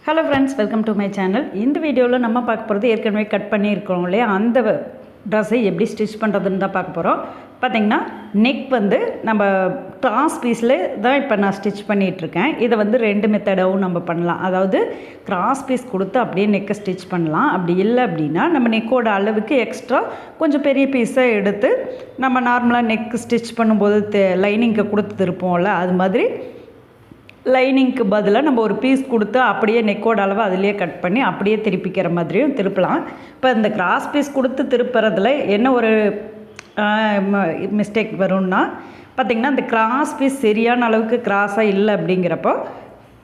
Hello friends, welcome to my channel. இந்த வீடியோவில் நம்ம பார்க்க போகிறது ஏற்கனவே கட் பண்ணியிருக்கிறோம் இல்லையா, அந்த ட்ரெஸ்ஸை எப்படி ஸ்டிச் பண்ணுறதுன்னு தான் பார்க்க போகிறோம். பார்த்திங்கன்னா நெக் வந்து நம்ம கிராஸ் பீஸில் தான் இப்போ நான் ஸ்டிச் பண்ணிகிட்ருக்கேன். இதை வந்து 2 மெத்தடாகவும் நம்ம பண்ணலாம். அதாவது கிராஸ் பீஸ் கொடுத்து அப்படியே நெக்கை ஸ்டிச் பண்ணலாம். அப்படி இல்லை அப்படின்னா நம்ம நெக்கோட அளவுக்கு எக்ஸ்ட்ரா கொஞ்சம் பெரிய பீஸை எடுத்து நம்ம நார்மலாக நெக் ஸ்டிச் பண்ணும்போது லைனிங்கை கொடுத்து திருப்போம்ல, அது மாதிரி லைனிங்க்கு பதிலாக நம்ம ஒரு பீஸ் கொடுத்து அப்படியே நெக்கோட அளவு அதிலேயே கட் பண்ணி அப்படியே திருப்பிக்கிற மாதிரியும் திருப்பலாம். இப்போ இந்த கிராஸ் பீஸ் கொடுத்து திருப்புறதுல என்ன ஒரு மிஸ்டேக் வரும்னா, பார்த்திங்கன்னா இந்த கிராஸ் பீஸ் சரியான அளவுக்கு கிராஸாக இல்லை அப்படிங்கிறப்போ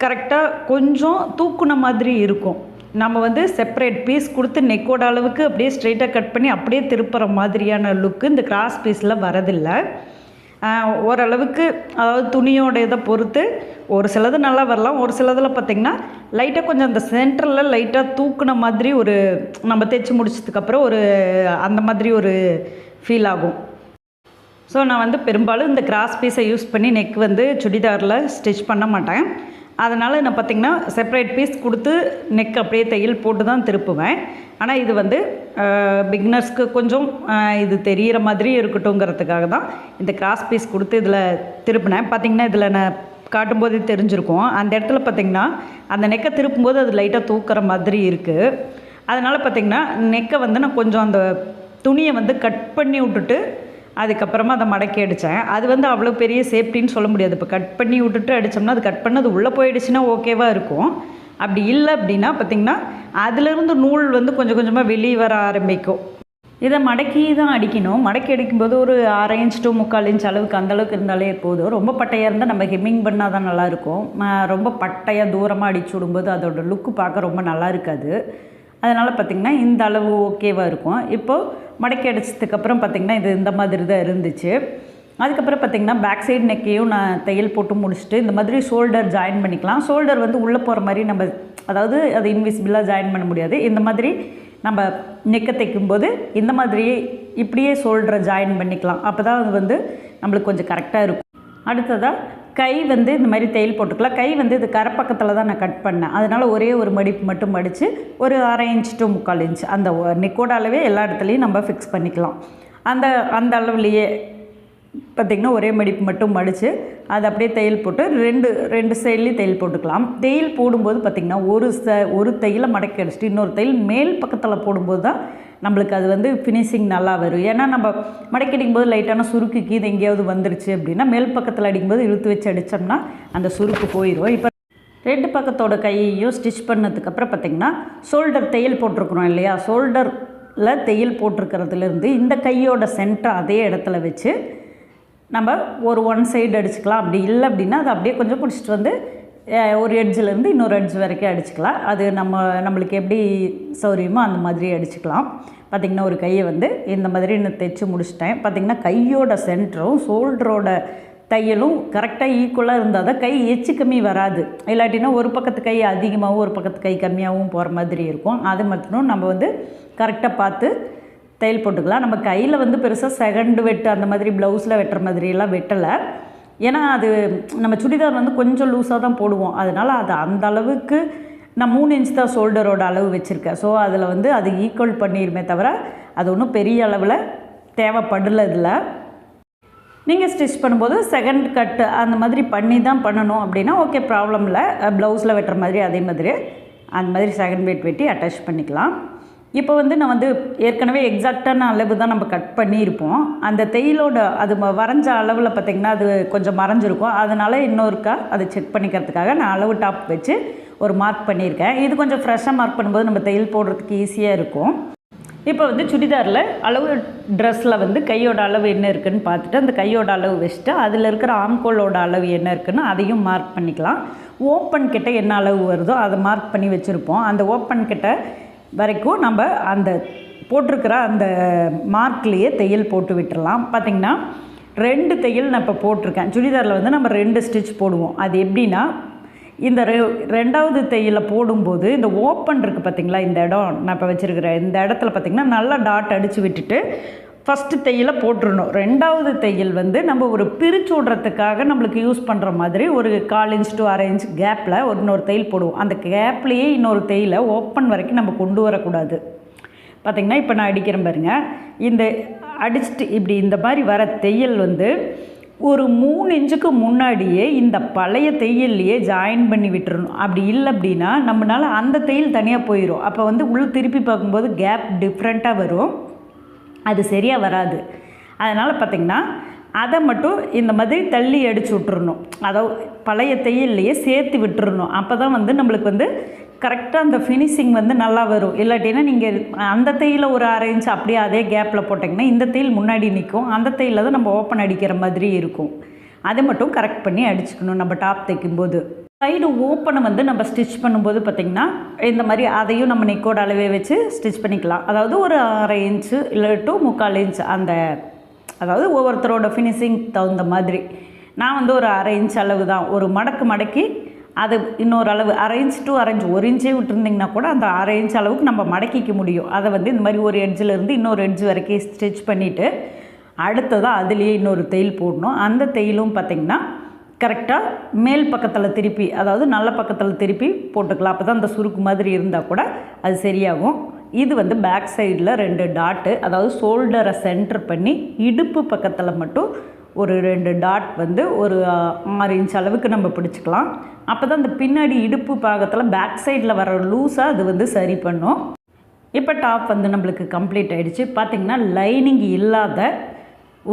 கரெக்டாக கொஞ்சம் தூக்குன மாதிரி இருக்கும். நம்ம வந்து செப்பரேட் பீஸ் கொடுத்து நெக்கோட அளவுக்கு அப்படியே ஸ்ட்ரெயிட்டாக கட் பண்ணி அப்படியே திருப்புற மாதிரியான லுக்கு இந்த கிராஸ் பீஸில் வரதில்லை. ஓரளவுக்கு அதாவது துணியோட இதை பொறுத்து ஒரு சிலது நல்லா வரலாம், ஒரு சிலதில் பார்த்திங்கன்னா லைட்டாக கொஞ்சம் அந்த சென்டரில் லைட்டாக தூக்குன மாதிரி ஒரு நம்ம தைச்சி முடிச்சதுக்கப்புறம் ஒரு அந்த மாதிரி ஒரு ஃபீல் ஆகும். ஸோ நான் வந்து பெரும்பாலும் இந்த கிராஸ் பீஸை யூஸ் பண்ணி நெக் வந்து சுடிதாரில் ஸ்டிச் பண்ண மாட்டேன். அதனால் நான் பார்த்திங்கன்னா செப்பரேட் பீஸ் கொடுத்து நெக் அப்படியே தையல் போட்டு தான் திருப்புவேன். ஆனால் இது வந்து பிகினர்ஸ்க்கு கொஞ்சம் இது தெரிகிற மாதிரி இருக்கட்டும்ங்கிறதுக்காக தான் இந்த கிராஸ் பீஸ் கொடுத்து இதில் திருப்பினேன். பார்த்திங்கன்னா இதில் நான் காட்டும்போதே தெரிஞ்சிருக்கும், அந்த இடத்துல பார்த்திங்கன்னா அந்த நெக்கை திருப்பும்போது அது லைட்டாக தூக்குற மாதிரி இருக்குது. அதனால் பார்த்திங்கன்னா நெக்கை வந்து நான் கொஞ்சம் அந்த துணியை வந்து கட் பண்ணி விட்டுட்டு அதுக்கப்புறமா அதை மடக்கி அடித்தேன். அது வந்து அவ்வளோ பெரிய சேஃப்டின்னு சொல்ல முடியாது. இப்போ கட் பண்ணி விட்டுட்டு அடித்தோம்னா அது கட் பண்ணது உள்ளே போயிடுச்சுன்னா ஓகேவாக இருக்கும். அப்படி இல்லை அப்படின்னா பார்த்திங்கன்னா அதிலிருந்து நூல் வந்து கொஞ்சம் கொஞ்சமாக வெளியே வர ஆரம்பிக்கும். இதை மடக்கி தான் அடிக்கணும். மடக்கி அடிக்கும்போது ஒரு 1/2 இன்ச் to 3/4 இன்ச் அளவுக்கு அந்தளவுக்கு இருந்தாலே போதும். ரொம்ப பட்டையாக இருந்தால் நம்ம ஹெம்மிங் பண்ணால் தான் நல்லாயிருக்கும். ரொம்ப பட்டையாக தூரமாக அடிச்சு விடும்போது அதோட லுக்கு பார்க்க ரொம்ப நல்லா இருக்காது. அதனால் பார்த்திங்கன்னா இந்த அளவு ஓகேவாக இருக்கும். இப்போது மடக்கி அடித்ததுக்கப்புறம் பார்த்திங்கன்னா இது இந்த மாதிரி தான் இருந்துச்சு. அதுக்கப்புறம் பார்த்திங்கன்னா பேக் சைடு நெக்கையும் நான் தையல் போட்டு முடிச்சுட்டு இந்த மாதிரி ஷோல்டர் ஜாயின் பண்ணிக்கலாம். ஷோல்டர் வந்து உள்ளே போகிற மாதிரி நம்ம, அதாவது அது இன்விசிபிளாக ஜாயின் பண்ண முடியாது. இந்த மாதிரி நம்ம நெக்கை தைக்கும்போது இந்த மாதிரியே இப்படியே ஷோல்டரை ஜாயின் பண்ணிக்கலாம். அப்போ தான் அது வந்து நம்மளுக்கு கொஞ்சம் கரெக்டாக இருக்கும். அடுத்ததாக கை வந்து இந்த மாதிரி தையல் போட்டுக்கலாம். கை வந்து இது கரப்பக்கத்தில் தான் நான் கட் பண்ணேன். அதனால் ஒரே ஒரு மடிப்பு மட்டும் மடித்து ஒரு 1/2 இன்ச் to 3/4 இன்ச் அந்த நெக்கோட அளவே எல்லா இடத்துலையும் நம்ம ஃபிக்ஸ் பண்ணிக்கலாம். அந்த அளவுலேயே பார்த்திங்கன்னா ஒரே மடிப்பு மட்டும் மடித்து அதை அப்படியே தையல் போட்டு ரெண்டு சைட்லேயும் தையல் போட்டுக்கலாம். தையல் போடும்போது பார்த்திங்கன்னா ஒரு தையலை மடக்கி அடிச்சுட்டு இன்னொரு தையல் மேல் பக்கத்தில் போடும்போது தான் நம்மளுக்கு அது வந்து ஃபினிஷிங் நல்லா வரும். ஏன்னா நம்ம மடக்கி அடிக்கும்போது லைட்டான சுருக்குக்கு இது எங்கேயாவது வந்துருச்சு அப்படின்னா மேல் பக்கத்தில் அடிக்கும்போது இழுத்து வச்சு அடித்தோம்னா அந்த சுருக்கு போயிடும். இப்போ 2 பக்கத்தோட கையையும் ஸ்டிச் பண்ணதுக்கப்புறம் பார்த்திங்கன்னா ஷோல்டர் தையல் போட்டிருக்குறோம் இல்லையா, ஷோல்டரில் தையல் போட்டிருக்கிறதுலேருந்து இந்த கையோட சென்டர் அதே இடத்துல வச்சு நம்ம ஒரு 1 சைடு அடிச்சுக்கலாம். அப்படி இல்லை அப்படின்னா அதை அப்படியே கொஞ்சம் பிடிச்சிட்டு வந்து ஒரு எட்ஜிலேருந்து இன்னொரு எட்ஜ் வரைக்கும் அடிச்சுக்கலாம். அது நம்மளுக்கு எப்படி சௌரியமோ அந்த மாதிரி அடிச்சுக்கலாம். பார்த்திங்கன்னா ஒரு கையை வந்து இந்த மாதிரி நான் தைச்சி முடிச்சிட்டேன். பார்த்திங்கன்னா கையோட சென்டரும் ஷோல்டரோட தையலும் கரெக்டாக ஈக்குவலாக இருந்தால் தான் கை எச்சு கம்மி வராது. இல்லாட்டினா ஒரு பக்கத்து கை அதிகமாகவும் ஒரு பக்கத்து கை கம்மியாகவும் போகிற மாதிரி இருக்கும். அது மட்டும் நம்ம வந்து கரெக்டாக பார்த்து தையல் போட்டுக்கலாம். நம்ம கையில் வந்து பெருசாக செகண்ட் வெட்டு அந்த மாதிரி ப்ளவுஸில் வெட்டுற மாதிரியெல்லாம் வெட்டலை. ஏன்னா அது நம்ம சுடிதார் வந்து கொஞ்சம் லூஸாக தான் போடுவோம். அதனால் அது அந்த அளவுக்கு நான் 3 இன்ச் தான் ஷோல்டரோட அளவு வச்சுருக்கேன். ஸோ அதில் வந்து அது ஈக்குவல் பண்ணிடுமே தவிர அது ஒன்றும் பெரிய அளவில் தேவைப்படலை. இதில் நீங்கள் ஸ்டிச் பண்ணும்போது செகண்ட் கட்டு அந்த மாதிரி பண்ணி தான் பண்ணணும் அப்படின்னா ஓகே, ப்ராப்ளம் இல்லை. ப்ளவுஸில் வெட்டுற மாதிரி அதே மாதிரி அந்த மாதிரி செகண்ட் வெட்டி அட்டாச் பண்ணிக்கலாம். இப்போ வந்து நான் வந்து ஏற்கனவே எக்ஸாக்டான அளவு தான் நம்ம கட் பண்ணியிருப்போம். அந்த தையலோட அது வரைஞ்ச அளவில் பார்த்திங்கன்னா அது கொஞ்சம் மறைஞ்சிருக்கும். அதனால் இன்னொருக்கா அதை செக் பண்ணிக்கிறதுக்காக நான் அளவு டாப் வச்சு ஒரு மார்க் பண்ணியிருக்கேன். இது கொஞ்சம் ஃப்ரெஷ்ஷாக மார்க் பண்ணும்போது நம்ம தையல் போடுறதுக்கு ஈஸியாக இருக்கும். இப்போ வந்து சுடிதாரில் அளவு ட்ரெஸ்ஸில் வந்து கையோட அளவு என்ன இருக்குதுன்னு பார்த்துட்டு அந்த கையோட அளவு வச்சுட்டு அதில் இருக்கிற ஆம்கோலோட அளவு என்ன இருக்குதுன்னு அதையும் மார்க் பண்ணிக்கலாம். ஓப்பன் கிட்ட என்ன அளவு வருதோ அதை மார்க் பண்ணி வச்சுருப்போம். அந்த ஓப்பன் கிட்ட வரைக்கும் நம்ம அந்த போட்டிருக்கிற அந்த மார்க்லேயே தையல் போட்டு விட்டுடலாம். பார்த்திங்கன்னா 2 தையல் நான் இப்போ போட்டிருக்கேன். சுடிதாரில் வந்து நம்ம 2 ஸ்டிச் போடுவோம். அது எப்படின்னா இந்த 2வது தையலை போடும்போது இந்த ஓப்பன் இருக்குது பார்த்திங்களா, இந்த இடம் நான் இப்போ வச்சுருக்கிறேன் இந்த இடத்துல பார்த்திங்கன்னா நல்லா டாட் அடித்து விட்டுட்டு ஃபஸ்ட்டு தையலை போட்டுருணும். ரெண்டாவது தையல் வந்து நம்ம ஒரு பிரித்து விட்றதுக்காக நம்மளுக்கு யூஸ் பண்ணுற மாதிரி ஒரு 1/4 இன்ச் to 1/2 இன்ச் கேப்பில் இன்னொரு தையல் போடுவோம். அந்த கேப்லேயே இன்னொரு தையலை ஓப்பன் வரைக்கும் நம்ம கொண்டு வரக்கூடாது. பார்த்திங்கன்னா இப்போ நான் அடிக்கிறேன் பாருங்கள், இந்த அடிச்சுட்டு இப்படி இந்த மாதிரி வர தையல் வந்து ஒரு 3 இன்ச்சுக்கு முன்னாடியே இந்த பழைய தையல்லையே ஜாயின் பண்ணி விட்டுறணும். அப்படி இல்லை அப்படின்னா நம்மளால் அந்த தையல் தனியாக போயிடும். அப்போ வந்து உள்ளே திருப்பி பார்க்கும்போது கேப் டிஃப்ரெண்ட்டாக வரும், அது சரியாக வராது. அதனால் பார்த்திங்கன்னா அதை மட்டும் இந்த மாதிரி தள்ளி அடித்து விட்டுறணும். அதாவது பழைய தையல்லையே சேர்த்து விட்டுறணும். அப்போ தான் வந்து நம்மளுக்கு வந்து கரெக்டாக அந்த ஃபினிஷிங் வந்து நல்லா வரும். இல்லாட்டினா நீங்கள் அந்த தையில் ஒரு 1/2 இன்ச் அப்படியே அதே கேப்பில் போட்டிங்கன்னா இந்த தையல் முன்னாடி நிற்கும், அந்த தையில் தான் நம்ம ஓப்பன் அடிக்கிற மாதிரி இருக்கும். அதை மட்டும் கரெக்ட் பண்ணி அடிச்சுக்கணும் நம்ம டாப் தைக்கும்போது. சைடு ஓப்பனை வந்து நம்ம ஸ்டிச் பண்ணும்போது பார்த்திங்கன்னா இந்த மாதிரி அதையும் நம்ம நெக்கோட அளவே வச்சு ஸ்டிச் பண்ணிக்கலாம். அதாவது ஒரு 1/2 இன்ச்சு இல்லை to 3/4 இன்ச், அந்த அதாவது ஒவ்வொருத்தரோட ஃபினிஷிங் தகுந்த மாதிரி. நான் வந்து ஒரு 1/2 இன்ச் அளவு தான், ஒரு மடக்கி அது இன்னொரு அளவு 1/2 இன்ச் to 1/2 இன்ச், 1 இன்ச்சே விட்டுருந்திங்கன்னா கூட அந்த 1/2 இன்ச் அளவுக்கு நம்ம மடக்கிக்க முடியும். அதை வந்து இந்த மாதிரி ஒரு எட்ஜிலேருந்து இன்னொரு எட்ஜ் வரைக்கும் ஸ்டிச் பண்ணிவிட்டு அடுத்ததாக அதுலேயே இன்னொரு தையல் போடணும். அந்த தையலும் பார்த்திங்கன்னா கரெக்டாக மேல் பக்கத்தில் திருப்பி, அதாவது நல்ல பக்கத்தில் திருப்பி போட்டுக்கலாம். அப்போ தான் அந்த சுருக்கு மாதிரி இருந்தால் கூட அது சரியாகும். இது வந்து பேக் சைடில் 2 டாட்டு, அதாவது ஷோல்டரை சென்டர் பண்ணி இடுப்பு பக்கத்தில் மட்டும் ஒரு 2 டாட் வந்து ஒரு 6 இன்ச் அளவுக்கு நம்ம பிடிச்சிக்கலாம். அப்போ தான் அந்த பின்னாடி இடுப்பு பாகத்தில் பேக் சைடில் வர லூஸாக அது வந்து சரி பண்ணும். இப்போ டாப் வந்து நம்மளுக்கு கம்ப்ளீட் ஆகிடுச்சு. பார்த்திங்கன்னா லைனிங் இல்லாத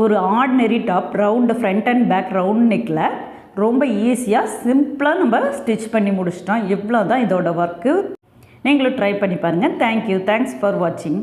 ஒரு ordinary top, round front and back round நெக்கில் ரொம்ப ஈஸியாக சிம்பிளாக நம்ம ஸ்டிச் பண்ணி முடிச்சிட்டோம். இவ்வளோ தான் இதோட ஒர்க்கு. நீங்களும் ட்ரை பண்ணி பாருங்கள். தேங்க்யூ. தேங்க்ஸ் ஃபார் வாட்சிங்.